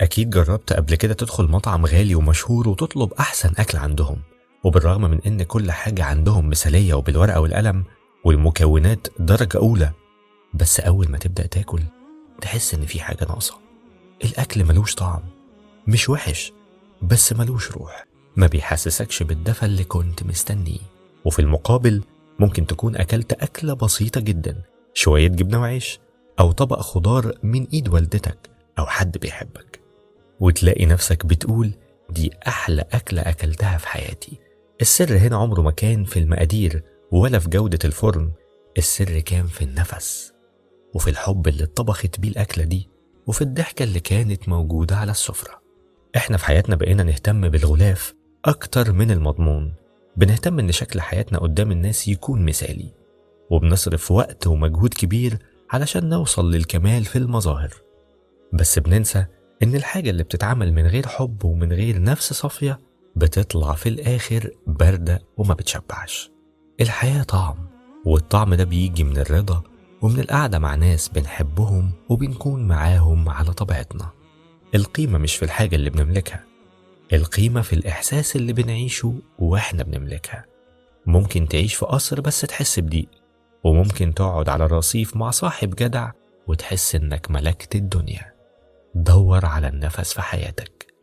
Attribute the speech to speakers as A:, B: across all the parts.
A: أكيد جربت قبل كده تدخل مطعم غالي ومشهور وتطلب أحسن أكل عندهم، وبالرغم من إن كل حاجة عندهم مثالية وبالورقة والقلم والمكونات درجة أولى، بس أول ما تبدأ تاكل تحس إن في حاجة ناقصة. الأكل ملوش طعم، مش وحش بس ملوش روح، ما بيحسسكش بالدفى اللي كنت مستنيه. وفي المقابل ممكن تكون أكلت أكلة بسيطة جدا، شوية جبنة وعيش أو طبق خضار من إيد والدتك أو حد بيحبك، وتلاقي نفسك بتقول دي أحلى أكلة أكلتها في حياتي. السر هنا عمره ما كان في المقادير ولا في جودة الفرن، السر كان في النفس وفي الحب اللي اتطبخت بيه الأكلة دي وفي الضحكة اللي كانت موجودة على السفرة. احنا في حياتنا بقينا نهتم بالغلاف أكتر من المضمون، بنهتم إن شكل حياتنا قدام الناس يكون مثالي، وبنصرف وقت ومجهود كبير علشان نوصل للكمال في المظاهر، بس بننسى إن الحاجة اللي بتتعمل من غير حب ومن غير نفس صافية بتطلع في الآخر باردة وما بتشبعش. الحياة طعم، والطعم ده بيجي من الرضا ومن القعدة مع ناس بنحبهم وبنكون معاهم على طبيعتنا. القيمة مش في الحاجة اللي بنملكها، القيمة في الإحساس اللي بنعيشه وإحنا بنملكها. ممكن تعيش في قصر بس تحس بضيق، وممكن تقعد على رصيف مع صاحب جدع وتحس إنك ملكت الدنيا. دور على النفس في حياتك،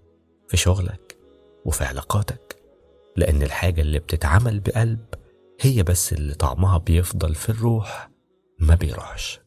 A: في شغلك وفي علاقاتك، لأن الحاجة اللي بتتعمل بقلب هي بس اللي طعمها بيفضل في الروح ما بيروحش.